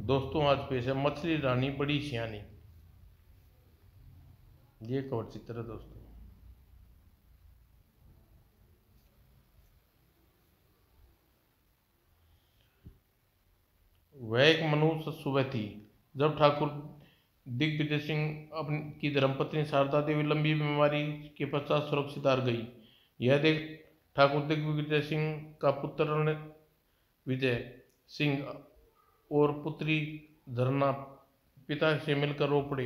दोस्तों आज पेश है मछली रानी बड़ी सियानी। ये कवर चित्र है दोस्तों। वह एक मनुष्य सुबह थी जब ठाकुर दिग्विजय सिंह अपनी की धर्मपत्नी शारदा देवी लंबी बीमारी के पश्चात सुरक्षित हार गई। यह देख ठाकुर दिग्विजय सिंह का पुत्र विजय सिंह और पुत्री धरना पिता से मिलकर रो पड़े।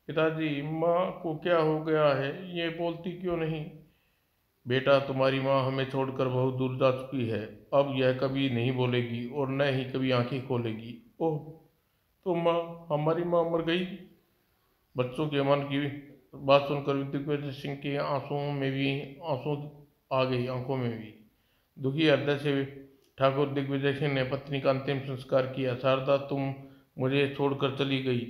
पिताजी, माँ को क्या हो गया है, ये बोलती क्यों नहीं? बेटा, तुम्हारी माँ हमें छोड़कर बहुत दूर जा चुकी है। अब यह कभी नहीं बोलेगी और न ही कभी आंखें खोलेगी। ओह, तो माँ, हमारी माँ मर गई? बच्चों के मन की बात सुनकर दिग्विजय सिंह के आंसुओं में भी आंसू आ गई, आंखों में भी। दुखी हृदय से ठाकुर दिग्विजय सिंह ने पत्नी का अंतिम संस्कार किया। शारदा, तुम मुझे छोड़कर चली गई,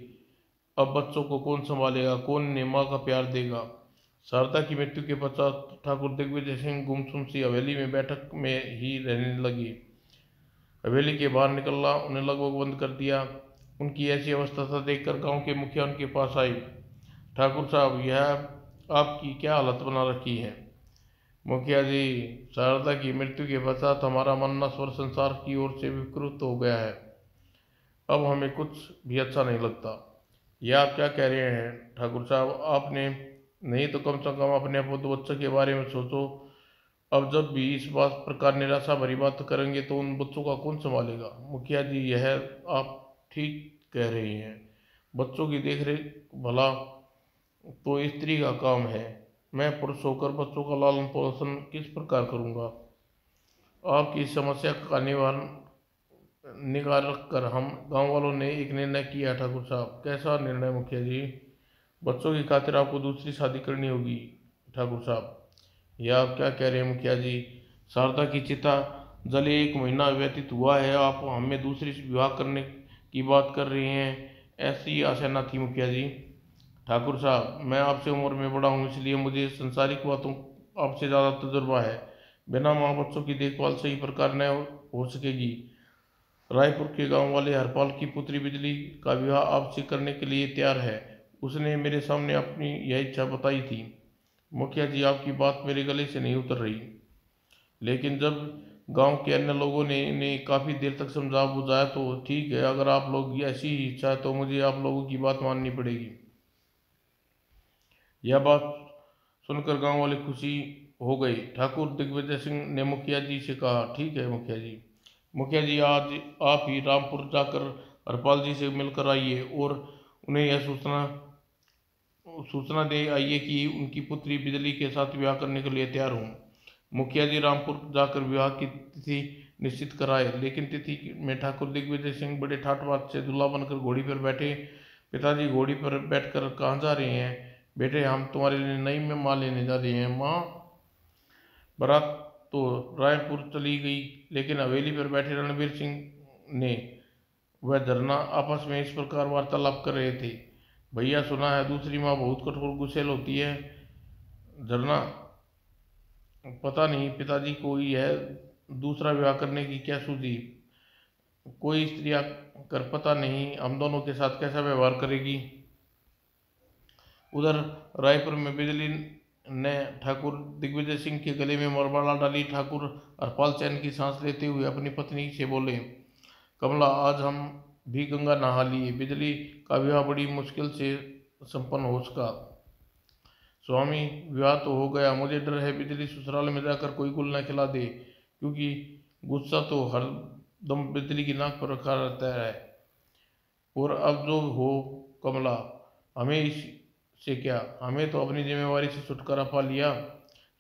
अब बच्चों को कौन संभालेगा, कौन इन्हें माँ का प्यार देगा? शारदा की मृत्यु के पश्चात ठाकुर दिग्विजय सिंह गुमसुम सी हवेली में बैठक में ही रहने लगे। हवेली के बाहर निकलना उन्हें लगभग बंद कर दिया। उनकी ऐसी अवस्था था देखकर गांव के मुखिया उनके पास आए। ठाकुर साहब, यह आपकी क्या हालत बना रखी है? मुखिया जी, शारदा की मृत्यु के पश्चात हमारा मन नश्वर संसार की ओर से विकृत हो गया है। अब हमें कुछ भी अच्छा नहीं लगता। यह आप क्या कह रहे हैं ठाकुर साहब? आपने नहीं तो कम से कम अपने पुत्र बच्चों के बारे में सोचो। अब जब भी इस बात प्रकार निराशा भरी बात करेंगे तो उन बच्चों का कौन संभालेगा? मुखिया जी, यह आप ठीक कह रहे हैं। बच्चों की देख रेख भला तो स्त्री का काम है। मैं पुरुष होकर बच्चों का लालन पोषण किस प्रकार करूंगा? आपकी इस समस्या का निगाह रखकर हम गांव वालों ने एक निर्णय किया। ठाकुर साहब, कैसा निर्णय मुखिया जी? बच्चों की खातिर आपको दूसरी शादी करनी होगी। ठाकुर साहब, यह आप क्या कह रहे हैं मुखिया जी? शारदा की चिता जले 1 महीना व्यतीत हुआ है, आप हमें दूसरी विवाह करने की बात कर रहे हैं? ऐसी आशा न थी मुखिया जी। ठाकुर साहब, मैं आपसे उम्र में बड़ा हूँ, इसलिए मुझे संसारिक बातों आपसे ज़्यादा तजुर्बा है। बिना माँ बच्चों की देखभाल सही प्रकार न हो सकेगी। रायपुर के गांव वाले हरपाल की पुत्री बिजली का विवाह आपसे करने के लिए तैयार है। उसने मेरे सामने अपनी यह इच्छा बताई थी। मुखिया जी, आपकी बात मेरे गले से नहीं उतर रही। लेकिन जब गांव के अन्य लोगों ने इन्हें काफ़ी देर तक समझा बुझाया तो ठीक है, अगर आप लोग की ऐसी ही इच्छा है तो मुझे आप लोगों की बात माननी पड़ेगी। यह बात सुनकर गांव वाले खुशी हो गए। ठाकुर दिग्विजय सिंह ने मुखिया जी से कहा, ठीक है मुखिया जी। मुखिया जी, आज आप ही रामपुर जाकर हरपाल जी से मिलकर आइए और उन्हें यह सूचना सूचना दे आइए कि उनकी पुत्री बिजली के साथ विवाह करने के लिए तैयार हूँ। मुखिया जी रामपुर जाकर विवाह की तिथि निश्चित कराए, लेकिन तिथि में ठाकुर दिग्विजय सिंह बड़े ठाट बाट से दूल्हा बनकर घोड़ी पर बैठे। पिताजी, घोड़ी पर बैठकर कहाँ जा रहे हैं? बेटे, हम तुम्हारे लिए नई में माँ लेने जा रहे हैं। माँ? बारात तो रायपुर चली गई, लेकिन हवेली पर बैठे रणबीर सिंह ने वह धरना आपस में इस प्रकार वार्तालाप कर रहे थे। भैया, सुना है दूसरी माँ बहुत कठोर गुस्सैल होती है। धरना, पता नहीं पिताजी को यह दूसरा विवाह करने की क्या सूझी। कोई स्त्री आकर पता नहीं हम दोनों के साथ कैसा व्यवहार करेगी। उधर रायपुर में बिजली ने ठाकुर दिग्विजय सिंह के गले में मरमाला डाली। ठाकुर हरपाल चैन की सांस लेते हुए अपनी पत्नी से बोले, कमला, आज हम भी गंगा नहा लिए। बिजली का विवाह बड़ी मुश्किल से संपन्न हो सका। स्वामी, विवाह तो हो गया, मुझे डर है बिजली ससुराल में जाकर कोई गुल न खिला दे, क्योंकि गुस्सा तो हर दम बिजली की नाक पर रखा रहता है। और अब जो हो कमला, हमें इससे क्या, हमें तो अपनी जिम्मेवारी से छुटकारा पा लिया।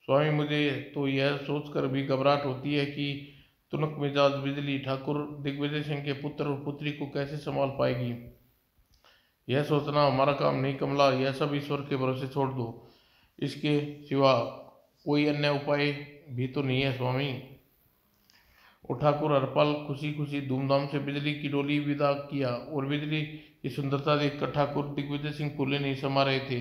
स्वामी, मुझे तो यह सोचकर भी घबराहट होती है कि तुनक मिजाज बिजली ठाकुर दिग्विजय सिंह के पुत्र और पुत्री को कैसे संभाल पाएगी। यह सोचना हमारा काम नहीं कमला, यह सब ईश्वर के भरोसे छोड़ दो। इसके सिवा कोई अन्य उपाय भी तो नहीं है स्वामी। और ठाकुर हरपाल खुशी खुशी धूमधाम से बिजली की डोली विदा किया और बिजली की सुंदरता देखकर ठाकुर दिग्विजय सिंह फूले नहीं समा रहे थे।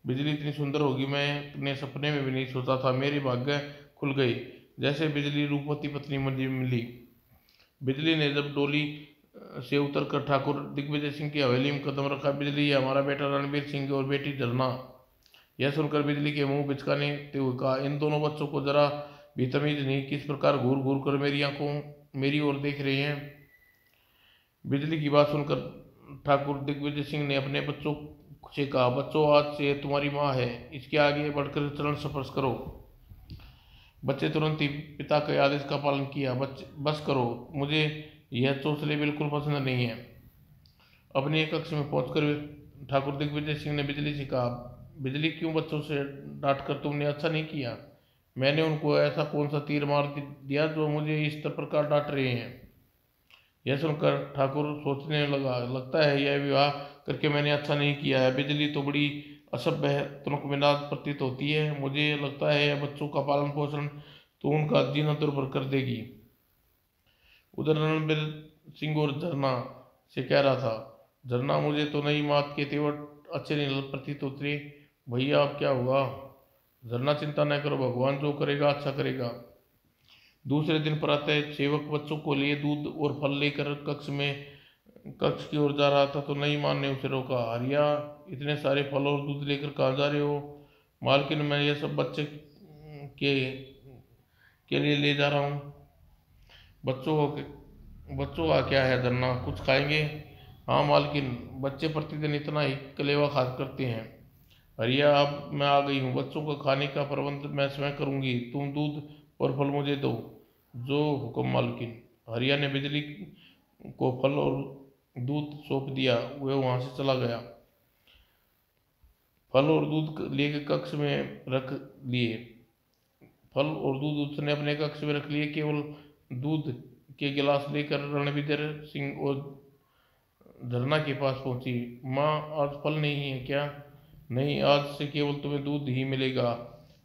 बिजली इतनी सुंदर होगी मैंने सपने में भी नहीं सोचा था। मेरे भाग्य खुल गए। जैसे बिजली रूपवती पत्नी मुझे मिली। बिजली ने जब डोली से उतरकर ठाकुर दिग्विजय सिंह की हवेली में कदम रखा। बिजली, ये हमारा बेटा रणबीर सिंह और बेटी झरना। यह सुनकर बिजली के मुंह बिचकाने हुए कहा, इन दोनों बच्चों को जरा भी तमीज नहीं, किस प्रकार घूर घूर कर मेरी ओर देख रहे हैं। बिजली की बात सुनकर ठाकुर दिग्विजय सिंह ने अपने बच्चों से कहा, बच्चों, आज से तुम्हारी माँ है, इसके आगे बढ़कर चरण स्पर्श करो। बच्चे तुरंत ही पिता के आदेश का पालन किया। बच्चे, बस करो, मुझे यह चौंसले बिल्कुल पसंद नहीं है। अपने एक कक्ष में पहुंचकर ठाकुर दिग्विजय सिंह ने बिजली से कहा, बिजली, क्यों बच्चों से डांट कर तुमने अच्छा नहीं किया? मैंने उनको ऐसा कौन सा तीर मार दिया जो मुझे इस प्रकार डांट रहे हैं? यह सुनकर ठाकुर सोचने लगा, लगता है यह विवाह करके मैंने अच्छा नहीं किया है। बिजली तो बड़ी असभ्य है, तुनकमिनाज प्रतीत होती है। मुझे लगता है यह बच्चों का पालन पोषण तो उनका जीना दुर्भर कर देगी। उधर रणबीर सिंह और झरना से कह रहा था, झरना, मुझे तो नई मात के तेवर अच्छे नहीं प्रतीत होते। भैया, अब क्या हुआ? झरना, चिंता न करो, भगवान जो करेगा अच्छा करेगा। दूसरे दिन प्रातः सेवक बच्चों को लिए दूध और फल लेकर कक्ष की ओर जा रहा था तो नई मां ने उसे रोका। हरिया, इतने सारे फल और दूध लेकर कहाँ जा रहे हो? मालकिन, मैं ये सब बच्चे के लिए ले जा रहा हूँ। बच्चों का क्या है धरना, कुछ खाएंगे? हाँ मालकिन, बच्चे प्रतिदिन इतना ही कलेवा खा करते हैं। हरिया, अब मैं आ गई हूँ, बच्चों को खाने का प्रबंध मैं स्वयं करूँगी, तुम दूध और फल मुझे दो। जो हुक्म मालकिन। हरिया ने बिजली को फल और दूध सौंप दिया। वह वहां से चला गया। फल और दूध लेकर कक्ष में रख लिए। फल और दूध उसने अपने कक्ष में रख लिए। केवल दूध के गिलास लेकर रणविजय सिंह और झरना के पास पहुंची। माँ, आज फल नहीं है क्या? नहीं, आज से केवल तुम्हें दूध ही मिलेगा,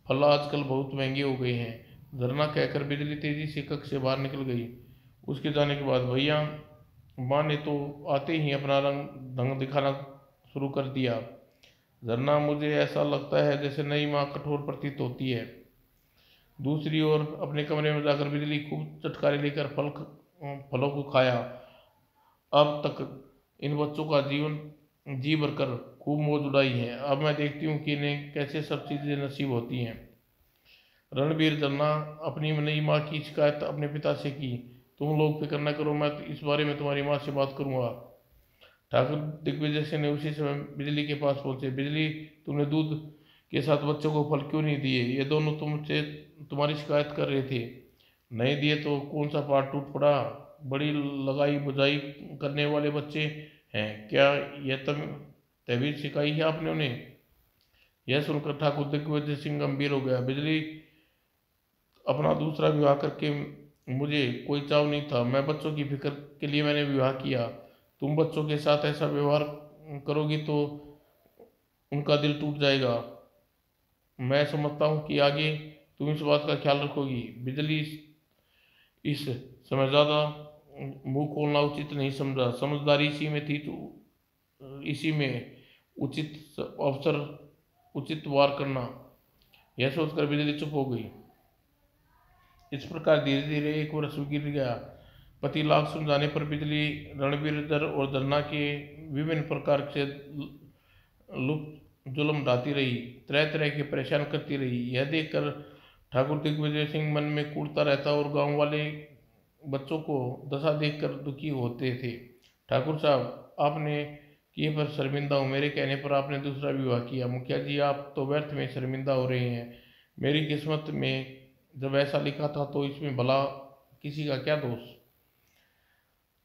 फल आजकल बहुत महंगे हो गए हैं। झरना कहकर बिजली तेजी से कक्ष से बाहर निकल गई। उसके जाने के बाद भैया, माँ ने तो आते ही अपना रंग ढंग दिखाना शुरू कर दिया। झरना, मुझे ऐसा लगता है जैसे नई माँ कठोर प्रतीत होती है। दूसरी ओर अपने कमरे में जाकर बिजली खूब चटकारे लेकर फलों को खाया। अब तक इन बच्चों का जीवन जी भरकर खूब मौज उड़ाई है। अब मैं देखती हूँ कि इन्हें कैसे सब चीज़ें नसीब होती हैं। रणबीर, झरना, अपनी नई माँ की शिकायत अपने पिता से की। तुम लोग फिक्र न करो, मैं इस बारे में तुम्हारी माँ से बात करूंगा। ठाकुर दिग्विजय सिंह ने उसी समय बिजली के पास पहुंचे। बिजली, तुमने दूध के साथ बच्चों को फल क्यों नहीं दिए? ये दोनों तुमसे तुम्हारी शिकायत कर रहे थे। नहीं दिए तो कौन सा पाठ टूट पड़ा? बड़ी लगाई बुझाई करने वाले बच्चे हैं क्या? यह तहवीज सिखाई है आपने उन्हें? यह सुनकर ठाकुर दिग्विजय सिंह गंभीर हो गया। बिजली, अपना दूसरा विवाह करके मुझे कोई चाव नहीं था। मैं बच्चों की फिक्र के लिए मैंने विवाह किया। तुम बच्चों के साथ ऐसा व्यवहार करोगी तो उनका दिल टूट जाएगा। मैं समझता हूँ कि आगे तुम इस बात का ख्याल रखोगी। बिजली इस समय ज़्यादा मुंह खोलना उचित नहीं समझा। समझदारी इसी में थी तो इसी में उचित अवसर उचित वार करना। यह सोचकर बिजली चुप हो गई। इस प्रकार धीरे धीरे एक वर्ष गिर गया। पति लाख समझाने पर बिजली रणबीर और धरना के विभिन्न प्रकार से लुप्त जुल्म ढाती रही, तरह तरह के परेशान करती रही। यह देखकर ठाकुर दिग्विजय सिंह मन में कूटता रहता और गांव वाले बच्चों को दशा देखकर दुखी होते थे। ठाकुर साहब, आपने किए पर शर्मिंदा हूँ। मेरे कहने पर आपने दूसरा विवाह किया। मुखिया जी, आप तो व्यर्थ में शर्मिंदा हो रहे हैं। मेरी किस्मत में जब ऐसा लिखा था तो इसमें भला किसी का क्या दोष?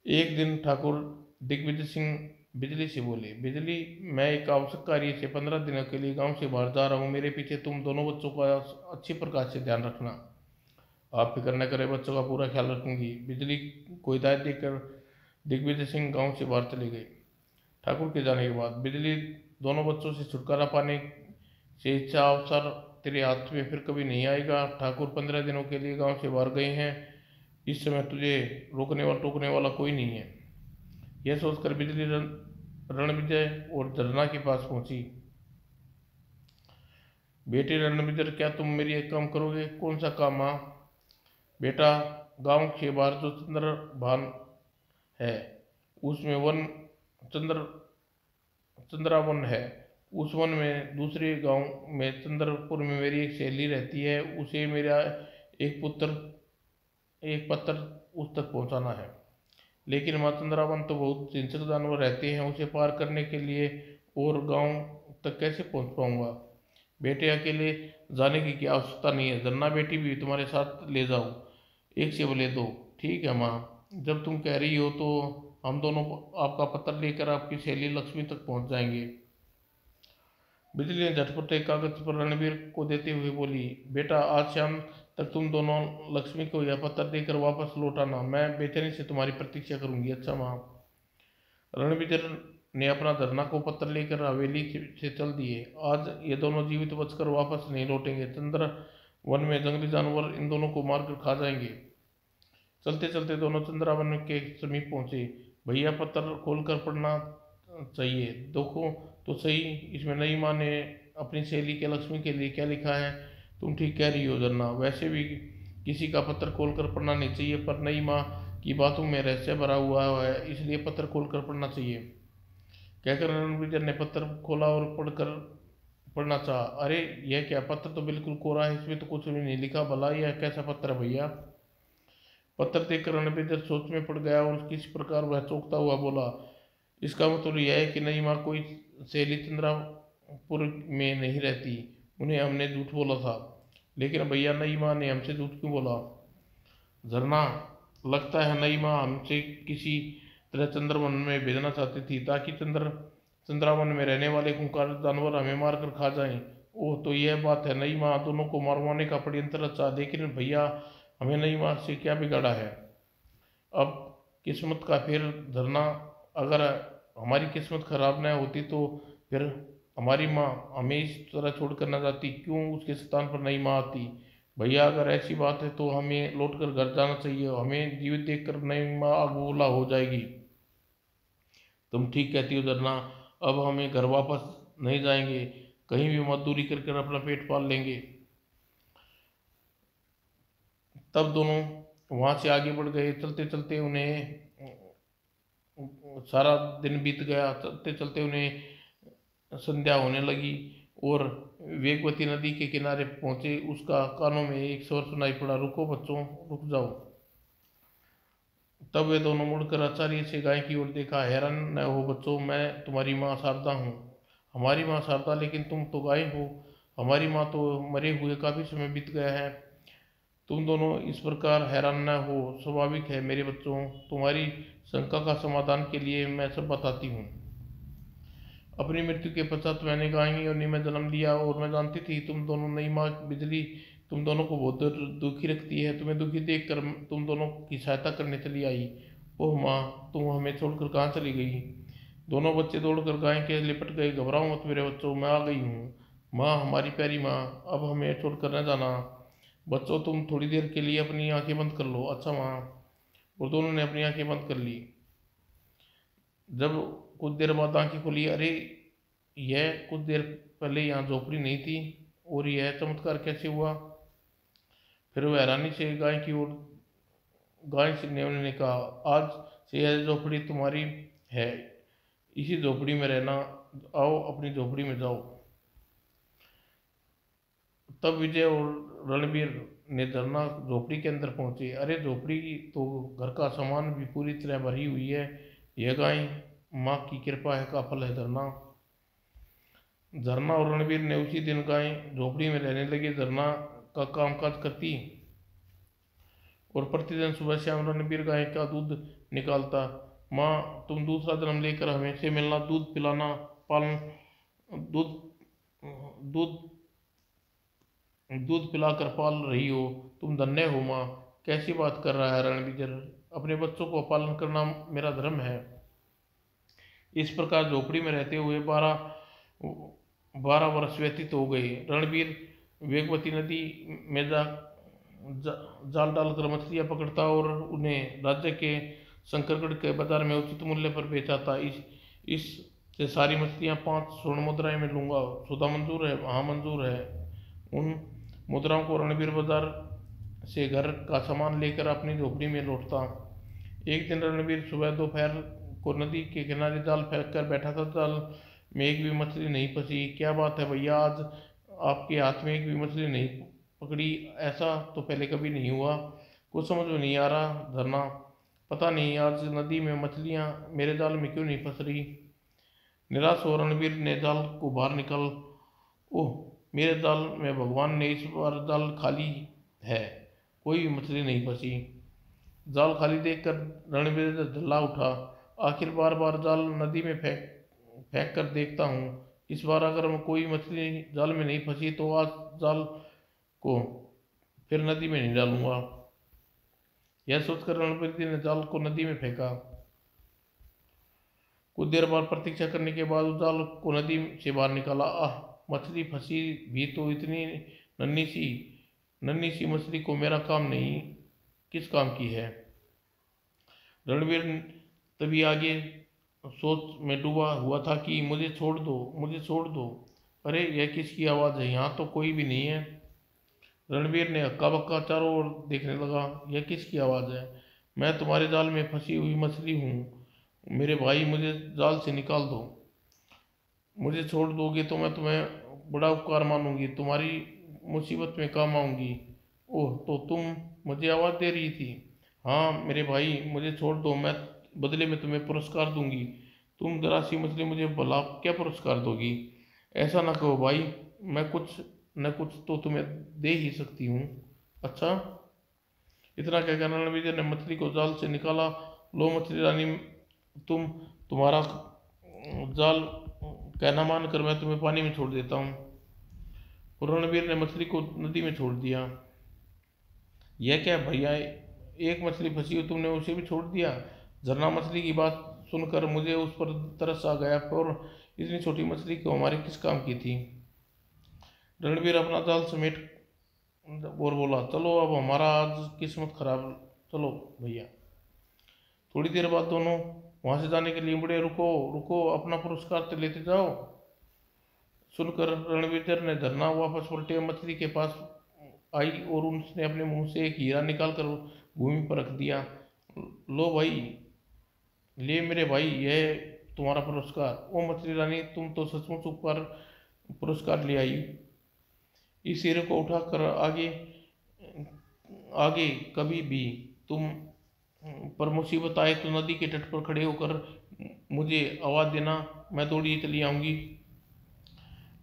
एक दिन ठाकुर दिग्विजय सिंह बिजली से बोले, बिजली, मैं एक आवश्यक कार्य से 15 दिनों के लिए गांव से बाहर जा रहा हूँ। मेरे पीछे तुम दोनों बच्चों का अच्छी प्रकार से ध्यान रखना। आप फिक्र न करें, बच्चों का पूरा ख्याल रखूंगी। बिजली को हिदायत देकर दिग्विजय सिंह गांव से बाहर चले गए। ठाकुर के जाने के बाद बिजली, दोनों बच्चों से छुटकारा पाने से इच्छा अवसर तेरे हाथ में फिर कभी नहीं आएगा। ठाकुर 15 दिनों के लिए गांव से बाहर गए हैं। इस समय तुझे टोकने वाला कोई नहीं है। यह सोचकर बिजली रणविजय और झरना के पास पहुंची। बेटे रणविजय, क्या तुम मेरी एक काम करोगे? कौन सा काम माँ? बेटा, गांव के बाहर जो चंद्र भान है उसमें वन चंद्र चंद्रावन है। उस वन में दूसरे गांव में चंद्रपुर में मेरी एक सहेली रहती है, उसे मेरा एक पुत्र एक पत्र उस तक पहुंचाना है। लेकिन माँ चंद्रावन तो बहुत हिंसक जानवर रहते हैं, उसे पार करने के लिए और गांव तक कैसे पहुंच पाऊंगा। बेटे अकेले जाने की क्या आवश्यकता नहीं है, जन्ना बेटी भी तुम्हारे साथ ले जाओ, एक से बोले दो। ठीक है माँ, जब तुम कह रही हो तो हम दोनों आपका पत्र लेकर आपकी सहेली लक्ष्मी तक पहुंच जाएंगे। बिजली ने झटपट एक कागज पर रणबीर को देते हुए बोली, बेटा आज शाम तक तुम दोनों लक्ष्मी को यह पत्र देकर वापस लौट आना, मैं बेचैनी से तुम्हारी प्रतीक्षा करूंगी। अच्छा माँ। रणबीर ने अपना धरना को पत्र लेकर हवेली से चल दिए। आज ये दोनों जीवित बचकर वापस नहीं लौटेंगे, चंद्र वन में जंगली जानवर इन दोनों को मारकर खा जाएंगे। चलते चलते दोनों चंद्रावन के समीप पहुंचे। भैया पत्र खोलकर पढ़ना चाहिए, देखो तो सही, इसमें नई माँ ने अपनी सहेली के लक्ष्मी के लिए क्या लिखा है। तुम ठीक कह रही हो जन्ना, वैसे भी किसी का पत्र खोलकर पढ़ना नहीं चाहिए, पर नई माँ की बातों में रहस्य भरा हुआ है, इसलिए पत्र खोलकर पढ़ना चाहिए। कहकर रणविजय ने पत्र खोला और पढ़ना चाहा। अरे यह क्या, पत्र तो बिल्कुल कोरा है, इसमें तो कुछ भी नहीं लिखा, भला यह कैसा पत्र है भैया। पत्र देखकर रणविजय सोच में पड़ गया और किस प्रकार वह चौंकता हुआ बोला, इसका मतलब यह है कि नई माँ कोई सहेली चंद्रापुर में नहीं रहती, उन्हें हमने झूठ बोला था। लेकिन भैया नई माँ ने हमसे झूठ क्यों बोला। झरना, लगता है नई माँ हमसे किसी तरह चंद्रवन में भेजना चाहती थी, ताकि चंद्रावन में रहने वाले खूंखार जानवर हमें मारकर खा जाएं। ओह तो यह बात है, नई माँ दोनों को मारवाने का षड्यंत्र रचा। लेकिन भैया हमें नई माँ से क्या बिगाड़ा है। अब किस्मत का फेर धरना, अगर हमारी किस्मत खराब न होती तो फिर हमारी माँ हमें इस तरह छोड़कर न जाती, क्यों उसके स्थान पर नई माँ आती। भैया अगर ऐसी बात है तो हमें लौटकर घर जाना चाहिए, हमें जीवित देखकर नई माँ अगबोला हो जाएगी। तुम ठीक कहती हो धरना, अब हमें घर वापस नहीं जाएंगे, कहीं भी मजदूरी करके अपना पेट पाल लेंगे। तब दोनों वहां से आगे बढ़ गए। चलते चलते उन्हें सारा दिन बीत गया। चलते चलते उन्हें संध्या होने लगी और वेगवती नदी के किनारे पहुंचे। उसका कानों में एक स्वर सुनाई पड़ा, रुको बच्चों, रुक जाओ। तब वे दोनों मुड़कर आचार्य से गाय की ओर देखा। हैरान न हो बच्चों, मैं तुम्हारी माँ शारदा हूँ। हमारी माँ शारदा, लेकिन तुम तो गाय हो। हमारी माँ तो मरे हुए काफी समय बीत गया है। तुम दोनों इस प्रकार हैरान न हो, स्वाभाविक है मेरे बच्चों। तुम्हारी शंका का समाधान के लिए मैं सब बताती हूँ। अपनी मृत्यु के पश्चात मैंने गायनी योनि में जन्म लिया और मैं जानती थी तुम दोनों, नई माँ बिजली तुम दोनों को बहुत दुखी रखती है। तुम्हें दुखी देखकर तुम दोनों की सहायता करने चली आई। ओह माँ, तुम हमें छोड़कर कहाँ चली गई। दोनों बच्चे दौड़कर गाय के लिपट गए। घबराओ मत मेरे बच्चों, मैं आ गई हूँ। माँ, हमारी प्यारी माँ, अब हमें छोड़कर न जाना। बच्चों तुम थोड़ी देर के लिए अपनी आंखें बंद कर लो। अच्छा माँ। और दोनों ने अपनी आंखें बंद कर ली। जब कुछ देर बाद आंखें खुली, अरे यह कुछ देर पहले यहाँ झोपड़ी नहीं थी, और यह चमत्कार कैसे हुआ। फिर वह हैरानी से गाय से ने कहा, आज से यह झोपड़ी तुम्हारी है, इसी झोपड़ी में रहना। आओ अपनी झोपड़ी में जाओ। तब विजय और रणबीर ने धरना झोपड़ी के अंदर पहुंचे। अरे झोपड़ी तो घर का सामान भी पूरी तरह भरी हुई है, यह गाय माँ की कृपा है का फल है धरना। झरना और रणबीर ने उसी दिन गाय झोपड़ी में रहने लगे। झरना का कामकाज करती और प्रतिदिन सुबह शाम रणबीर गाय का दूध निकालता। माँ, तुम दूसरा जन्म लेकर हमें से मिलना, दूध पिलाना, पालन दूध दूध दूध पिलाकर पाल रही हो, तुम धन्य हो माँ। कैसी बात कर रहा है रणविजय, अपने बच्चों को पालन करना मेरा धर्म है। इस प्रकार झोपड़ी में रहते हुए 12 वर्ष व्यतीत हो गए। रणबीर वेगवती नदी में जाल डालकर मछलियां पकड़ता और उन्हें राज्य के शंकरगढ़ के बाजार में उचित मूल्य पर बेचा। इस से सारी मछलियां 5 स्वर्ण मुद्राएं में लूंगा। सौदा मंजूर है। हाँ मंजूर है। उन मुद्राओं को रणबीर बाजार से घर का सामान लेकर अपनी झोपड़ी में लौटता। एक दिन रणबीर सुबह दोपहर को नदी के किनारे जाल फेंक कर बैठा था। जाल में एक भी मछली नहीं फंसी। क्या बात है भैया, आज आपके हाथ में एक भी मछली नहीं पकड़ी? ऐसा तो पहले कभी नहीं हुआ। कुछ समझ में नहीं आ रहा झरना, पता नहीं आज नदी में मछलियाँ मेरे जाल में क्यों नहीं फंस रही। निराश हो रणवीर ने जाल को बाहर निकल, ओह मेरे जाल में भगवान ने इस बार जाल खाली है, कोई भी मछली नहीं फंसी। जाल खाली देखकर रणवीर झल्ला उठा। आखिर बार बार जाल नदी में फेंक फेंक कर देखता हूँ, इस बार अगर कोई मछली जाल में नहीं फंसी तो आज जाल को फिर नदी में नहीं डालूंगा। यह सोचकर रणवीर ने जाल को नदी में फेंका। कुछ देर बाद प्रतीक्षा करने के बाद उस जाल को नदी से बाहर निकाला। आह, मछली फंसी भी तो इतनी नन्ही सी नन्ही सी मछली को मेरा काम नहीं किस काम की है। रणवीर तभी आगे सोच में डूबा हुआ था कि मुझे छोड़ दो, मुझे छोड़ दो। अरे यह किसकी आवाज़ है? यहाँ तो कोई भी नहीं है। रणवीर ने हक्का बक्का चारों ओर देखने लगा। यह किसकी आवाज़ है? मैं तुम्हारे जाल में फंसी हुई मछली हूँ मेरे भाई, मुझे जाल से निकाल दो। मुझे छोड़ दोगे तो मैं तुम्हें बड़ा उपकार मानूंगी, तुम्हारी मुसीबत में काम आऊंगी। ओह, तो तुम मुझे आवाज़ दे रही थी? हाँ मेरे भाई, मुझे छोड़ दो, मैं बदले में तुम्हें पुरस्कार दूंगी। तुम जरा सी मछली, मुझे भला क्या पुरस्कार दोगी? ऐसा ना कहो भाई, मैं कुछ न कुछ तो तुम्हें दे ही सकती हूँ। अच्छा, इतना कहकर रणविजय ने मछली को जाल से निकाला। लो मछली रानी, तुम्हारा जाल कहना मानकर मैं तुम्हें पानी में छोड़ देता हूँ। और रणवीर ने मछली को नदी में छोड़ दिया। यह क्या भैया, एक मछली फंसी हुई तुमने उसे भी छोड़ दिया? झरना मछली की बात सुनकर मुझे उस पर तरस आ गया, और इतनी छोटी मछली को हमारे किस काम की थी। रणवीर अपना जाल समेट और बोला, चलो अब हमारा आज किस्मत खराब, चलो भैया। थोड़ी देर बाद दोनों वहां से जाने के लिए मुड़े। रुको रुको, अपना पुरस्कार तो लेते जाओ। सुनकर रणविजय ने झरना वापस उल्टे मछली के पास आई और उसने अपने मुंह से एक हीरा निकाल कर भूमि पर रख दिया। लो भाई, ले मेरे भाई, यह तुम्हारा पुरस्कार। ओ मछली रानी, तुम तो सचमुच ऊपर पुरस्कार ले आई। इस हीरे को उठाकर आगे आगे कभी भी तुम पर मुसीबत आए तो नदी के तट पर खड़े होकर मुझे आवाज़ देना, मैं दौड़ी चली आऊँगी।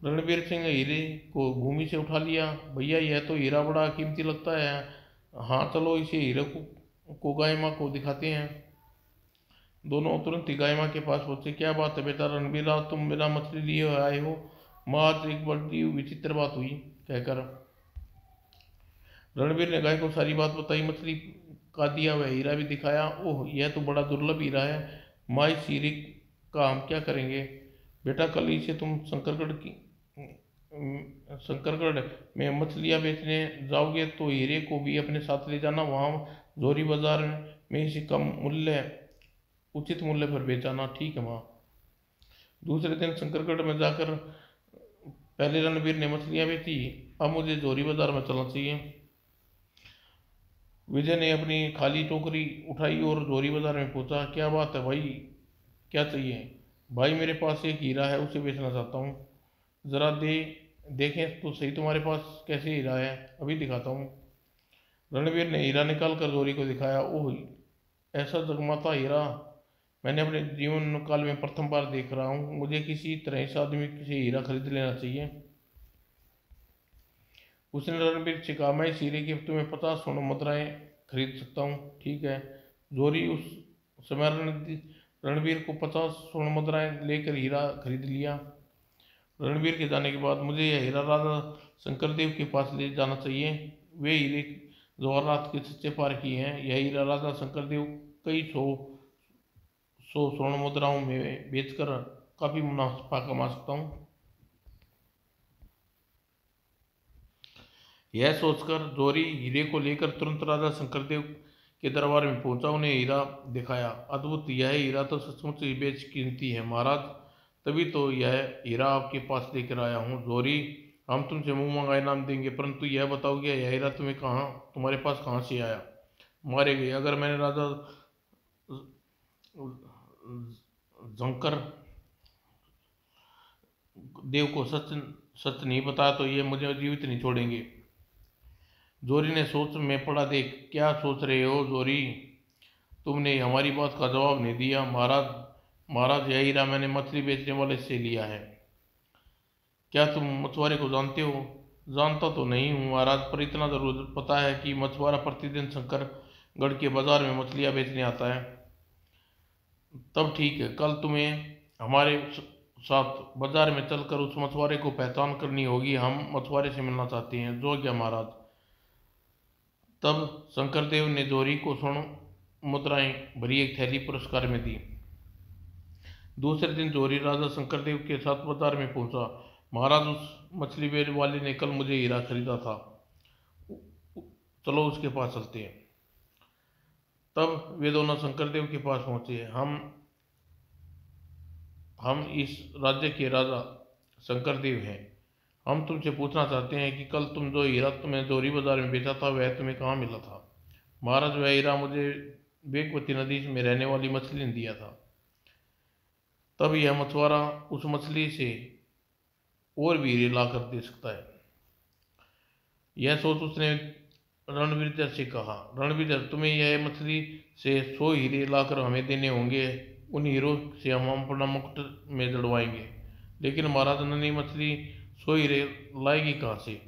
रणवीर सिंह हीरे को भूमि से उठा लिया। भैया यह तो हीरा बड़ा कीमती लगता है। हाँ चलो, इसे हीरे को गाय माँ को दिखाते हैं। दोनों तुरंत ही गाय माँ के पास पहुंचे। क्या बात है बेटा रणवीरा, तुम मेरा मछली लिए आए हो? माँ, आज एक बड़ी विचित्र बात हुई, कहकर रणवीर ने गाय को सारी बात बताई। मछली का दिया वह हीरा भी दिखाया। ओह, यह तो बड़ा दुर्लभ हीरा है। माँ, इस हीरे का हम क्या करेंगे? बेटा, कल इसे तुम शंकरगढ़ में मछलियाँ बेचने जाओगे तो हीरे को भी अपने साथ ले जाना। वहाँ जोरी बाजार में इसे उचित मूल्य पर बेचाना, ठीक है माँ। दूसरे दिन शंकरगढ़ में जाकर पहले रणवीर ने मछलियाँ बेची, अब मुझे जोरी बाजार में चलना चाहिए। विजय ने अपनी खाली टोकरी उठाई और जोरी बाजार में पहुंचा। क्या बात है भाई, क्या चाहिए? भाई मेरे पास एक हीरा है, उसे बेचना चाहता हूँ। ज़रा देखें तो सही तुम्हारे पास कैसे हीरा है, अभी दिखाता हूँ। रणवीर ने हीरा निकाल कर जोरी को दिखाया। ओह, ऐसा जगमगाता हीरा मैंने अपने जीवन काल में प्रथम बार देख रहा हूँ। मुझे किसी तरह इस आदमी से हीरा खरीद लेना चाहिए। उसने रणवीर से कहा, मैं इस हीरे की तुम्हें 50 स्वर्ण मुद्राएं खरीद सकता हूँ, ठीक है? जोरी उस समय रणवीर को 50 स्वर्ण मुद्राएं लेकर हीरा खरीद लिया। रणवीर के जाने के बाद मुझे यह हीरा राजा शंकरदेव के पास ले जाना चाहिए। वे हीरे जवाहरात के सच्चे पारखी हैं। यह हीरा राजा शंकरदेव कई सौ स्वर्ण मुद्राओं में बेचकर काफी मुनाफा कमा सकता हूँ। यह सोचकर जोरी हीरे को लेकर तुरंत राजा शंकरदेव के दरबार में पहुंचा। उन्हें हीरा दिखाया। अद्भुत, यह हीरा तो सचमुच ही बेशकीमती है महाराज, तभी तो यह हीरा आपके पास लेकर आया हूँ। जोरी, हम तुमसे मुंह मंगाए नाम देंगे, परंतु यह बताओगे यह हीरा तुम्हारे पास कहाँ से आया? मारे गए। अगर मैंने शंकर देव को सच सच नहीं बताया तो ये मुझे जीवित नहीं छोड़ेंगे। जोरी ने सोच में पड़ा। देख क्या सोच रहे हो जोरी, तुमने हमारी बात का जवाब नहीं दिया। महाराज महाराज यह हीरा मैंने मछली बेचने वाले से लिया है। क्या तुम मछुआरे को जानते हो? जानता तो नहीं हूँ महाराज, पर इतना जरूर पता है कि मछुआरा प्रतिदिन शंकरगढ़ के बाजार में मछलियाँ बेचने आता है। तब ठीक है, कल तुम्हें हमारे साथ बाजार में चलकर उस मछुआरे को पहचान करनी होगी। हम मछुआरे से मिलना चाहते हैं। जो क्या महाराज। तब शंकरदेव ने जोरी को स्वर्ण मुद्राएं भरी एक थैली पुरस्कार में दी। दूसरे दिन जोरी राजा शंकरदेव के साथ बाजार में पहुंचा। महाराज उस मछली बेचने वाले ने कल मुझे हीरा खरीदा था, चलो उसके पास चलते हैं। तब वे दोनों शंकरदेव के पास पहुंचे। हम इस राज्य के राजा शंकरदेव हैं। हम तुमसे पूछना चाहते हैं कि कल तुम जो हीरा तुम्हें जोरी बाजार में बेचा था वह तुम्हें कहाँ मिला था? महाराज वह हीरा मुझे वेगवती नदी में रहने वाली मछली ने दिया था। तब यह मछुआरा उस मछली से और भी हीरे ला कर दे सकता है। यह सोच उसने रणवीर से कहा, रणवीर तुम्हें यह मछली से 100 हीरे लाकर हमें देने होंगे। उन हीरों से हम अपना मुकुट में जड़वाएंगे। लेकिन महाराज नन्ही मछली 100 हीरे लाएगी कहाँ से?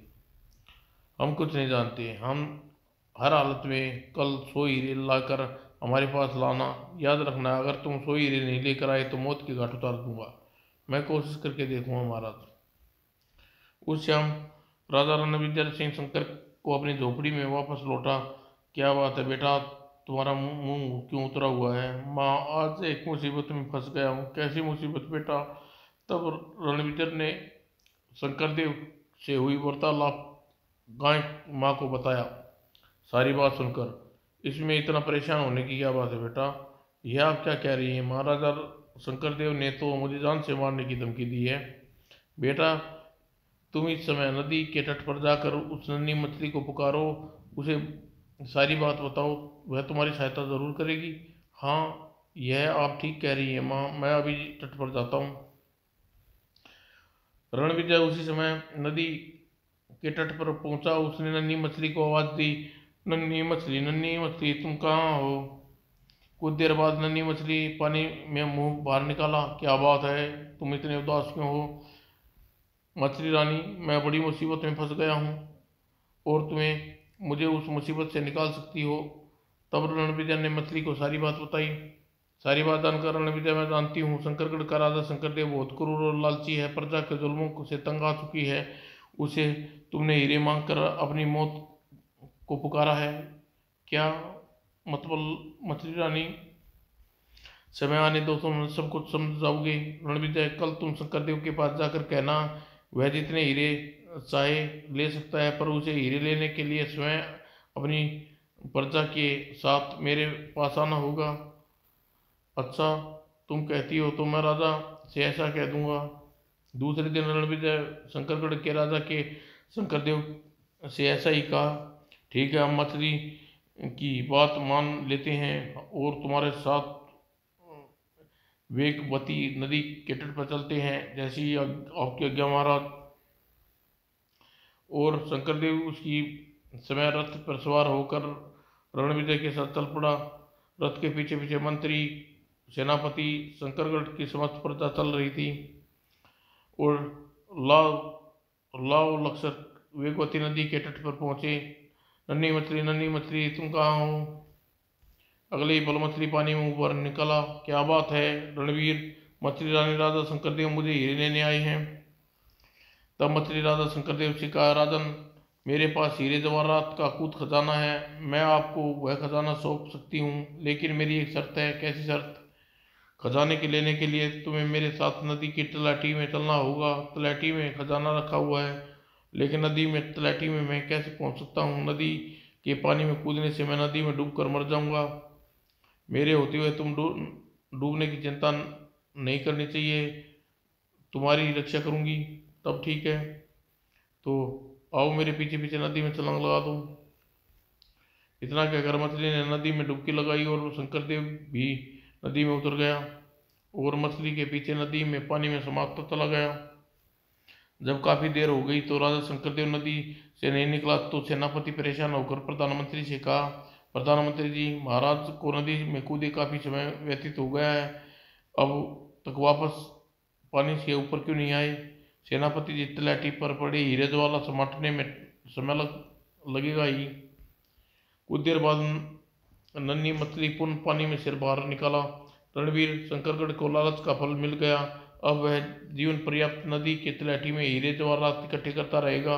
हम कुछ नहीं जानते। हम हर हालत में कल 100 हीरे लाकर हमारे पास लाना। याद रखना, अगर तुम 100 हीरे नहीं लेकर आए तो मौत के घाट उतार दूंगा। मैं कोशिश करके देखूंगा महाराज। उस शाम राजा रणविजय सिंह शंकर को अपनी झोपड़ी में वापस लौटा। क्या बात है बेटा, तुम्हारा मुंह क्यों उतरा हुआ है? माँ, आज एक मुसीबत में फंस गया हूँ। कैसी मुसीबत बेटा? तब रणविजय ने शंकरदेव से हुई वार्तालाप गाय माँ को बताया। सारी बात सुनकर इसमें इतना परेशान होने की क्या बात है बेटा? यह आप क्या कह रही हैं? महाराजा शंकरदेव ने तो मुझे जान से मारने की धमकी दी है। बेटा, तुम इस समय नदी के तट पर जाकर उस नन्ही मछली को पुकारो, उसे सारी बात बताओ, वह तुम्हारी सहायता जरूर करेगी। हाँ, यह आप ठीक कह रही हैं माँ, मैं अभी तट पर जाता हूँ। रणविजय उसी समय नदी के तट पर पहुंचा। उसने नन्ही मछली को आवाज दी, नन्ही मछली तुम कहाँ हो? कुछ देर बाद नन्ही मछली पानी में मुंह बाहर निकाला। क्या बात है, तुम इतने उदास क्यों हो? मछली रानी, मैं बड़ी मुसीबत में फंस गया हूँ और तुम्हें मुझे उस मुसीबत से निकाल सकती हो। तब रणविजय ने मछली को सारी बात बताई। सारी बात जानकर रणविजय, मैं जानती हूँ शंकरगढ़ का राजा शंकरदेव बहुत क्रूर और लालची है, प्रजा के जुल्मों से तंग आ चुकी है। उसे तुमने हीरे मांगकर अपनी मौत को पुकारा है। क्या मतलब मछली रानी? समय आने दो, तुम सब कुछ समझ जाओगे। रणविजय, कल तुम शंकरदेव के पास जाकर कहना वह जितने हीरे चाहे ले सकता है, पर उसे हीरे लेने के लिए स्वयं अपनी प्रजा के साथ मेरे पास आना होगा। अच्छा, तुम कहती हो तो मैं राजा से ऐसा कह दूंगा। दूसरे दिन रणविजय शंकरगढ़ के राजा के शंकरदेव से ऐसा ही कहा। ठीक है, हम मछली की बात मान लेते हैं और तुम्हारे साथ वेगवती नदी के तट पर चलते हैं, जैसी आपकी आज्ञा महाराज। और शंकरदेव उसकी समय रथ पर सवार होकर रणविजय के साथ चल पड़ा। रथ के पीछे पीछे मंत्री, सेनापति, शंकरगढ़ की समस्त प्रजा चल रही थी। और लाव लाव लक्षक वेगवती नदी के तट पर पहुंचे। नन्ही मछली तुम कहाँ हो? अगले ही पल मछली पानी में ऊपर निकला। क्या बात है रणवीर, मछली रानी राजा शंकरदेव मुझे हीरे लेने आए हैं। तब मछली राजा शंकरदेव से कहा, राजन, मेरे पास हीरे जवाहरात का अकूत खजाना है। मैं आपको वह खजाना सौंप सकती हूँ, लेकिन मेरी एक शर्त है। कैसी शर्त? खजाने के लेने के लिए तुम्हें मेरे साथ नदी की तलहटी में चलना होगा। तलहटी में खजाना रखा हुआ है, लेकिन नदी में तलहटी में मैं कैसे पहुँच सकता हूँ? नदी के पानी में कूदने से मैं नदी में डूब कर मर जाऊँगा। मेरे होते हुए तुम डूबने की चिंता नहीं करनी चाहिए, तुम्हारी रक्षा करूंगी। तब ठीक है, तो आओ मेरे पीछे पीछे नदी में छलांग लगा दो। इतना कहकर मछली ने नदी में डुबकी लगाई और शंकरदेव भी नदी में उतर गया। और मछली के पीछे नदी में पानी में समाप्त चला गया। जब काफी देर हो गई तो राजा शंकरदेव नदी से नहीं निकला तो सेनापति परेशान होकर प्रधानमंत्री से कहा, प्रधानमंत्री जी, महाराज को नदी में कूदे काफी समय व्यतीत हो गया है, अब तक वापस पानी से ऊपर क्यों नहीं आए? सेनापति जी, तलैटी पर पड़े हीरे ज्वाला समाटने में समय लगेगा ही। कुछ देर बाद नन्ही मछली पुनः पानी में सिर बाहर निकाला। रणवीर शंकरगढ़ को लालच का फल मिल गया। अब वह जीवन पर्याप्त नदी के तलैटी में हीरे जवाहरात इकट्ठे करता रहेगा।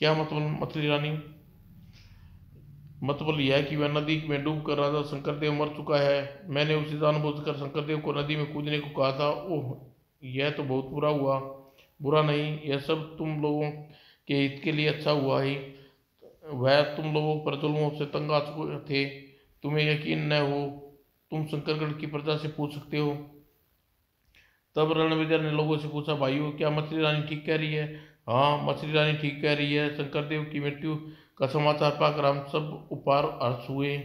क्या मतलब मछली रानी? मतलब यह कि वह नदी में डूबकर राजा शंकरदेव मर चुका है। मैंने उसे जानबूझकर शंकरदेव को नदी में कूदने को कहा था। ओह, यह तो बहुत बुरा हुआ। बुरा नहीं, यह सब तुम लोगों के हित के लिए अच्छा हुआ ही। वह तुम लोगों पर जुल्मों से तंग आ चुके थे। तुम्हें यकीन न हो, तुम शंकरगढ़ की प्रजा से पूछ सकते हो। तब रणविजय ने लोगों से पूछा, भाइयों, क्या मछली रानी ठीक कह रही है? हाँ, मछली रानी ठीक कह रही है। शंकरदेव की मृत्यु का समाचार पाकर हम सब उपार हर्ष हुए,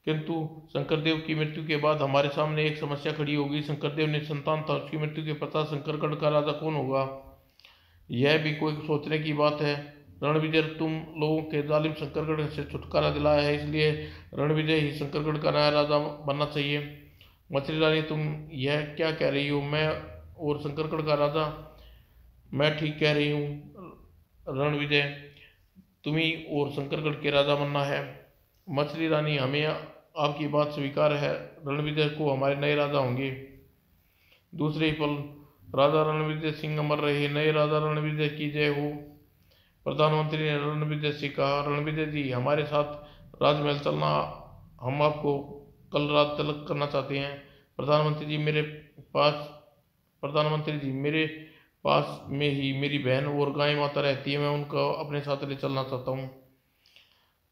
किंतु शंकरदेव की मृत्यु के बाद हमारे सामने एक समस्या खड़ी होगी। शंकरदेव ने संतान था, उसकी मृत्यु के पश्चात शंकरगढ़ का राजा कौन होगा? यह भी कोई सोचने की बात है। रणविजय, तुम लोगों के जालिम शंकरगढ़ से छुटकारा दिलाया है, इसलिए रणविजय ही शंकरगढ़ का नया राजा बनना चाहिए। मछली रानी, तुम यह क्या कह रही हो? मैं और शंकरगढ़ का राजा? मैं ठीक कह रही हूँ रणविजय, तुम्हें और शंकरगढ़ के राजा बनना है। मछली रानी, हमें आपकी बात स्वीकार है। रणविजय को हमारे नए राजा होंगे। दूसरे ही पल राजा रणविजय सिंह अमर रहे। नए राजा रणविजय की जय हो। प्रधानमंत्री ने रणविजय से कहा, रणविजय जी, हमारे साथ राजमहल चलना, हम आपको कल रात तलब करना चाहते हैं। प्रधानमंत्री जी, मेरे पास में ही मेरी बहन और गाय माता रहती है, मैं उनको अपने साथ ले चलना चाहता हूँ।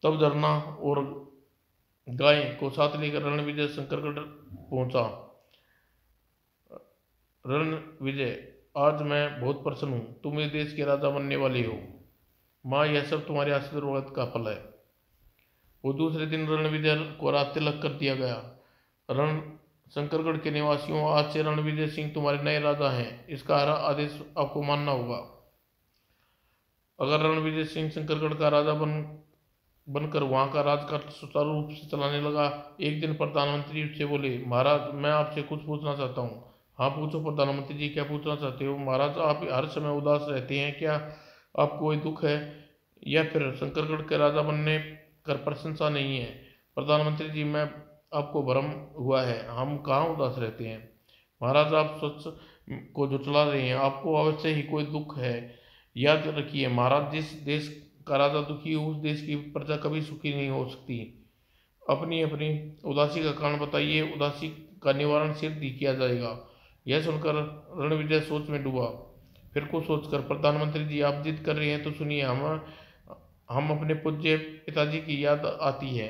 तब झरना और गाय को साथ लेकर रणविजय शंकरगढ़ पहुंचा। रणविजय, आज मैं बहुत प्रसन्न हूँ, तुम इस देश के राजा बनने वाले हो। माँ, यह सब तुम्हारे आशीर्वाद का फल है। वो दूसरे दिन रणविजय को रात तिलक कर दिया गया। रण शंकरगढ़ के निवासियों, आज से रणविजय सिंह तुम्हारे नए राजा हैं। इसका हर आदेश आपको मानना होगा। अगर रणविजय सिंह शंकरगढ़ का राजा बनकर वहां का राजकाज सुचारू रूप से चलाने लगा। एक दिन प्रधानमंत्री उससे बोले, महाराज, मैं आपसे कुछ पूछना चाहता हूँ। हाँ, पूछो प्रधानमंत्री जी, क्या पूछना चाहते हो? महाराज, आप हर समय उदास रहते हैं, क्या आपको कोई दुख है, या फिर शंकरगढ़ के राजा बनने कर प्रशंसा नहीं है? प्रधानमंत्री जी, मैं आपको भ्रम हुआ है, हम कहाँ उदास रहते हैं। महाराज, आप सच को झुठला रहे हैं, आपको अवश्य ही कोई दुख है। याद रखिए महाराज, जिस देश का राजा दुखी हो, उस देश की प्रजा कभी सुखी नहीं हो सकती। अपनी अपनी उदासी का कारण बताइए, उदासी का निवारण शीघ्र ही किया जाएगा। यह सुनकर रणविजय सोच में डूबा। फिर कुछ सोचकर, प्रधानमंत्री जी, आप जिद कर रहे हैं तो सुनिए, हम अपने पूज्य पिताजी की याद आती है,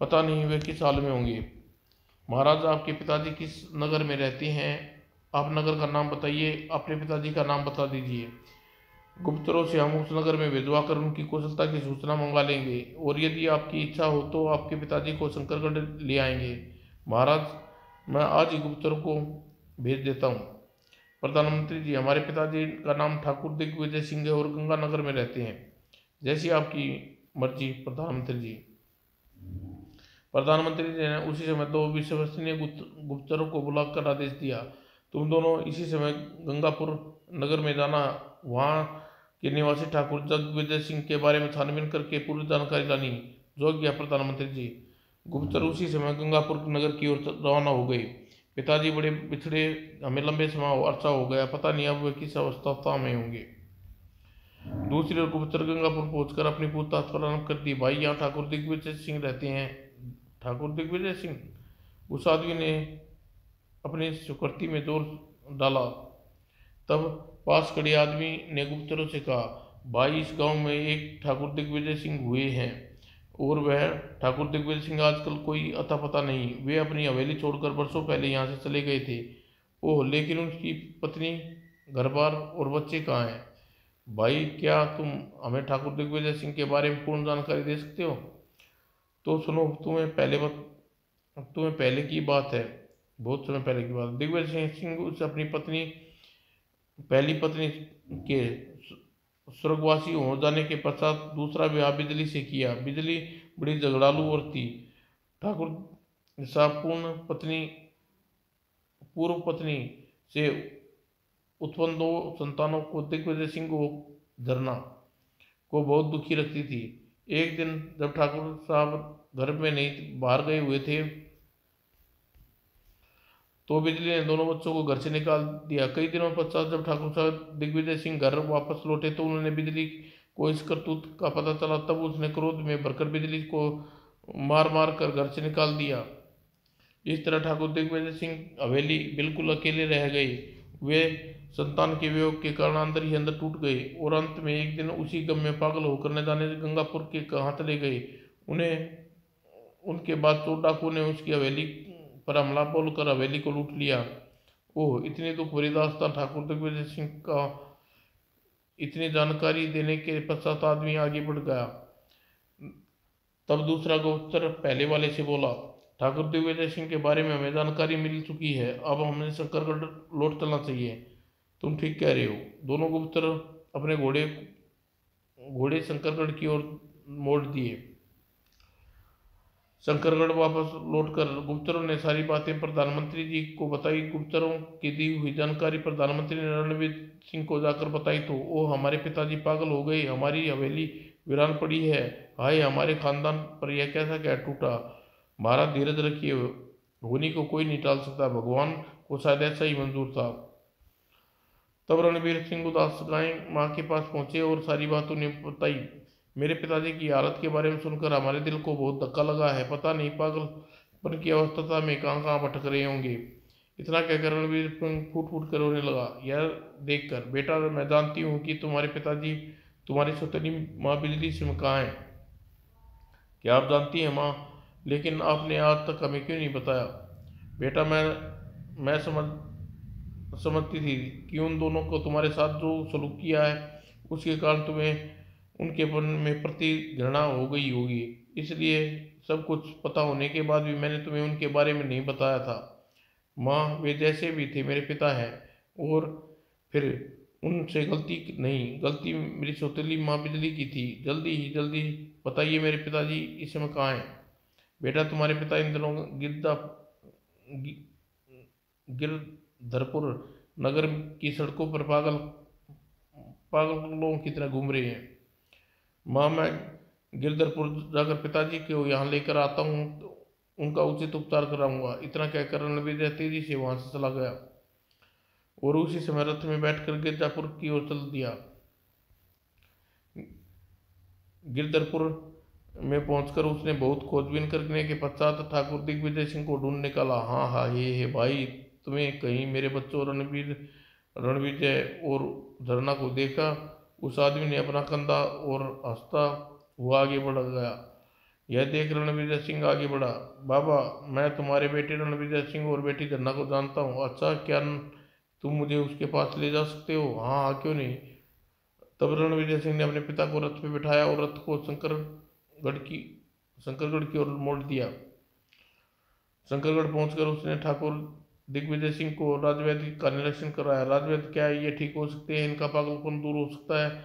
पता नहीं वे किस हाल में होंगे। महाराज, आपके पिताजी किस नगर में रहते हैं? आप नगर का नाम बताइए, अपने पिताजी का नाम बता दीजिए। गुप्तरों से हम उस नगर में भिजवा कर उनकी कुशलता की सूचना मंगवा लेंगे, और यदि आपकी इच्छा हो तो आपके पिताजी को शंकरगढ़ ले आएंगे। महाराज, मैं आज ही गुप्तरों को भेज देता हूँ। प्रधानमंत्री जी, हमारे पिताजी का नाम ठाकुर दिग्विजय सिंह है और गंगानगर में रहते हैं। जैसी आपकी मर्जी प्रधानमंत्री जी। प्रधानमंत्री जी ने उसी समय दो विश्वसनीय गुप्तचरों को बुलाकर आदेश दिया, तुम दोनों इसी समय गंगापुर नगर में जाना, वहाँ के निवासी ठाकुर जगविजय सिंह के बारे में छानबीन करके पूरी जानकारी लानी। जो गया प्रधानमंत्री जी। गुप्तचर उसी समय गंगापुर नगर की ओर रवाना हो गए। पिताजी बड़े बिछड़े, हमें लंबे समय अरसा हो गया, पता नहीं अब वे किस अवस्था में होंगे। दूसरी ओर गुप्तचर गंगापुर पहुंचकर अपनी पूछताछ प्रारंभ कर दी। भाई, यहाँ ठाकुर दिग्विजय सिंह रहते हैं। ठाकुर दिग्विजय सिंह? उस आदमी ने अपनी सुकृति में जोर डाला। तब पास खड़े आदमी ने गुप्तचरों से कहा, भाई, इस गांव में एक ठाकुर दिग्विजय सिंह हुए हैं, और वह ठाकुर दिग्विजय सिंह आजकल कोई अता पता नहीं। वे अपनी हवेली छोड़कर वर्षों पहले यहाँ से चले गए थे। ओह, लेकिन उनकी पत्नी, घर बार और बच्चे कहाँ हैं? भाई, क्या तुम हमें ठाकुर दिग्विजय सिंह के बारे में पूर्ण जानकारी दे सकते हो? तो सुनो, तुम्हें पहले की बात है। बहुत समय पहले की बात। दिग्विजय सिंह उस अपनी पत्नी, पहली पत्नी के स्वर्गवासी हो जाने के पश्चात दूसरा विवाह बिजली से किया। बिजली बड़ी झगड़ालू और थी। ठाकुर साहब पूर्व पत्नी से उत्पन्न दो संतानों को दिग्विजय सिंह को धरना को बहुत दुखी रखती थी। एक दिन जब ठाकुर साहब घर में नहीं बाहर गए हुए थे तो बिजली ने दोनों बच्चों को घर से निकाल दिया। कई दिनों पश्चात जब ठाकुर साहब दिग्विजय सिंह घर वापस लौटे तो उन्होंने बिजली को इस करतूत का पता चला। तब उसने क्रोध में भरकर बिजली को मार मार कर घर से निकाल दिया। इस तरह ठाकुर दिग्विजय सिंह हवेली बिल्कुल अकेले रह गए। वे संतान के वियोग के कारण अंदर ही अंदर टूट गए और अंत में एक दिन उसी गम में पागल होकर न जाने गंगापुर के कहाँ चले गए। उन्हें उनके बाद चोर डाकुओं ने उसकी हवेली पर हमला बोलकर हवेली को लूट लिया। ओह, इतनी दुख भरी दास्तान ठाकुर दिग्विजय सिंह का। इतनी जानकारी देने के पश्चात आदमी आगे बढ़ गया। तब दूसरा गुप्तचर पहले वाले से बोला, ठाकुर दिग्विजय सिंह के बारे में हमें जानकारी मिल चुकी है, अब हमें शंकरगढ़ लौट चलना चाहिए। तुम ठीक कह रहे हो। दोनों गुप्तचर अपने घोड़े शंकरगढ़ की ओर मोड़ दिए। शंकरगढ़ वापस लौटकर गुप्तचरों ने सारी बातें प्रधानमंत्री जी को बताई। गुप्तचरों की दी हुई जानकारी प्रधानमंत्री ने रणवीर सिंह को जाकर बताई तो ओ, हमारे पिताजी पागल हो गए, हमारी हवेली वीरान पड़ी है। हाय, हमारे खानदान पर यह कैसा क्या टूटा। महाराज धीरज रखिए, होनी को कोई नहीं टाल सकता, भगवान को शायद ऐसा ही मंजूर था। तब रणवीर सिंह उदास गाय माँ के पास पहुंचे और सारी बात उन्हें बताई। मेरे पिताजी की हालत के बारे में सुनकर हमारे दिल को बहुत धक्का लगा है। पता नहीं पागलपन की अवस्था में कहाँ कहाँ भटक रहे होंगे। इतना कहकर रणवीर सिंह फूट फूट कर रोने लगा। यह देखकर, बेटा मैं जानती हूँ कि तुम्हारे पिताजी तुम्हारी सौतेली माँ बिजली सिंह कहाँ है। क्या आप जानती हैं माँ? लेकिन आपने आज तक हमें क्यों नहीं बताया? बेटा मैं समझती थी कि उन दोनों को तुम्हारे साथ जो सलूक किया है उसके कारण तुम्हें उनके मन में प्रति घृणा हो गई होगी, इसलिए सब कुछ पता होने के बाद भी मैंने तुम्हें उनके बारे में नहीं बताया था। माँ, वे जैसे भी थे मेरे पिता हैं और फिर उनसे गलती मेरी सौतेली माँ बिजली की थी। जल्दी बताइए मेरे पिताजी इस समय कहाँ हैं? बेटा, तुम्हारे पिता इन दिनों गिरधरपुर नगर की सड़कों पर पागलों की तरह घूम रहे हैं। माँ, मैं गिरधरपुर जाकर पिताजी को यहाँ लेकर आता हूँ तो उनका उचित उपचार कराऊंगा। इतना कहकर रणवीर तेजी से वहां से चला गया और उसी समय रथ में बैठकर गिरजापुर की ओर चल दिया। गिरधरपुर में पहुंचकर उसने बहुत खोजबीन करने के पश्चात ठाकुर दिग्विजय सिंह को ढूंढ निकाला। हाँ हाँ, हे भाई, तुम्हें कहीं मेरे बच्चों रणविजय और झरना को देखा? उस आदमी ने अपना कंधा और हंसता हुआ आगे बढ़ गया। यह देख रणविजय सिंह आगे बढ़ा। बाबा, मैं तुम्हारे बेटे रणविजय सिंह और बेटी झरना को जानता हूँ। अच्छा, क्या तुम मुझे उसके पास ले जा सकते हो? हाँ हाँ, क्यों नहीं। तब रणविजय सिंह ने अपने पिता को रथ पे बिठाया और रथ को शंकरगढ़ की ओर मोड़ दिया। शंकरगढ़ पहुंचकर उसने ठाकुर दिग्विजय सिंह को राजवैद्य का निरीक्षण कराया। राजवैद्य, क्या ये ठीक हो सकते हैं? इनका पागलपन दूर हो सकता है?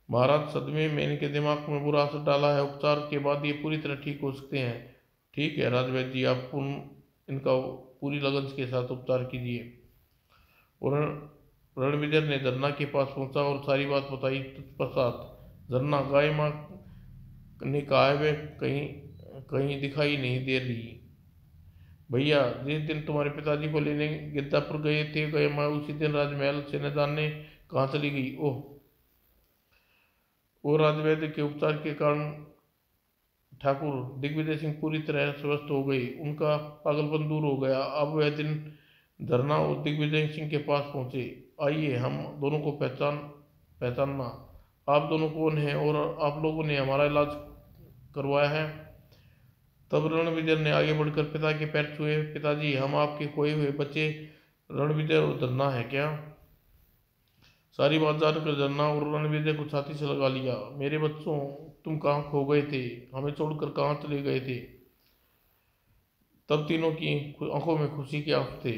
महाराज, सदमे में इनके दिमाग में बुरा असर डाला है, उपचार के बाद ये पूरी तरह ठीक हो सकते हैं। ठीक है राजवैद्य जी, आप इनका पूरी लगन के साथ उपचार कीजिए। और रणविजय ने झरना के पास पहुंचा और सारी बात बताई। तत्पश्चात झरना, गाय माँ ने कहा है वे कहीं दिखाई नहीं दे रही। भैया, जिस दिन तुम्हारे पिताजी को लेने गिरजापुर गए मैं उसी दिन राजमहल से न जाने कहाँ चली गई। ओह, वो राजवैद्य के उपचार के कारण ठाकुर दिग्विजय सिंह पूरी तरह स्वस्थ हो गए, उनका पागलपन दूर हो गया। अब वह दिन धरना और दिग्विजय सिंह के पास पहुंचे। आइए, हम दोनों को पहचानना। आप दोनों कौन हैं और आप लोगों ने हमारा इलाज करवाया है? तब रणविजय ने आगे बढ़कर पिता के पैर छुए। पिताजी, हम आपके खोए हुए बच्चे रणविजय और झरना है क्या? सारी बात जानकर झरना और रणविजय को छाती से लगा लिया। मेरे बच्चों, तुम कहाँ खो गए थे? हमें छोड़कर कहाँ चले गए थे? तब तीनों की आंखों में खुशी के आंसू थे।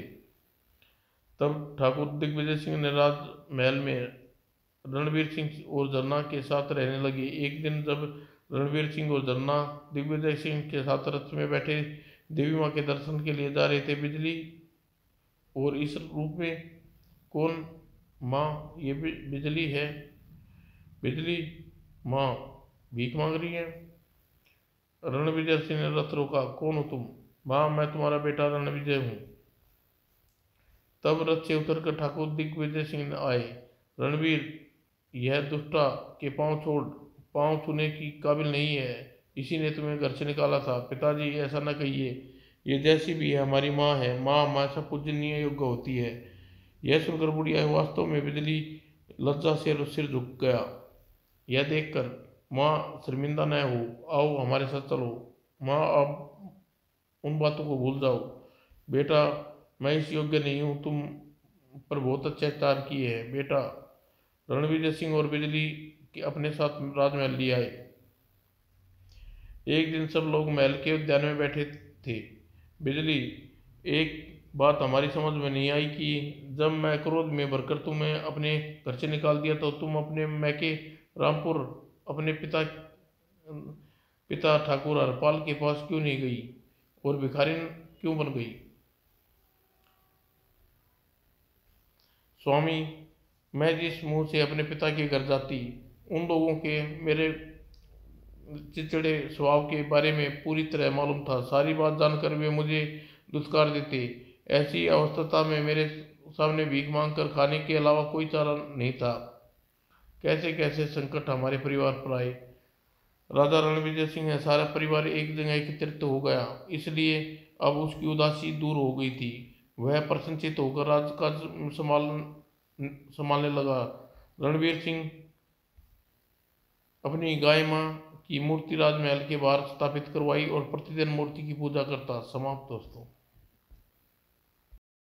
तब ठाकुर दिग्विजय सिंह ने राजमहल में रणवीर सिंह और झरना के साथ रहने लगे। एक दिन जब रणवीर सिंह और झरना दिग्विजय सिंह के साथ रथ में बैठे देवी माँ के दर्शन के लिए जा रहे थे, बिजली और इस रूप में कौन? माँ, ये बिजली है। बिजली माँ भीख मांग रही है। रणविजय सिंह ने रथ रोका। कौन हो तुम? माँ, मैं तुम्हारा बेटा रणविजय हूँ। तब रथ से उतरकर ठाकुर दिग्विजय सिंह आए। रणवीर, यह दुष्टा के पांव छूने की काबिल नहीं है, इसी ने तुम्हें घर से निकाला था। पिताजी, ऐसा न कहिए, ये जैसी भी है हमारी माँ है। माँ हमेशा पूजनीय योग्य होती है। यह सुनकर बुढ़िया वास्तव में बिजली लज्जा से सिर झुक गया। यह देखकर, माँ शर्मिंदा न हो, आओ हमारे साथ चलो। माँ, अब उन बातों को भूल जाओ। बेटा, मैं इस योग्य नहीं हूँ, तुम पर बहुत अत्याचार किए हैं। बेटा, रणविजय सिंह और बिजली के अपने साथ राजमहल ले आए। एक दिन सब लोग महल के उद्यान में बैठे थे। बिजली, एक बात हमारी समझ में नहीं आई कि जब मैं क्रोध में भरकर तुम्हें अपने घर से निकाल दिया तो तुम अपने मैके रामपुर अपने पिता ठाकुर हरपाल के पास क्यों नहीं गई और भिखारिन क्यों बन गई? स्वामी, मैं जिस मुंह से अपने पिता के घर जाती, उन लोगों के मेरे चिड़चिड़े स्वभाव के बारे में पूरी तरह मालूम था। सारी बात जानकर वे मुझे दुत्कार देते। ऐसी अवस्था में मेरे सामने भीख मांग कर खाने के अलावा कोई चारा नहीं था। कैसे कैसे संकट हमारे परिवार पर आए। राजा रणविजय सिंह है, सारा परिवार एक जगह एकत्रित हो गया, इसलिए अब उसकी उदासी दूर हो गई थी। वह प्रसन्नचित्त होकर राजकाज संभालने लगा। रणवीर सिंह अपनी गाय माँ की मूर्ति राजमहल के बाहर स्थापित करवाई और प्रतिदिन मूर्ति की पूजा करता। समाप्त दोस्तों।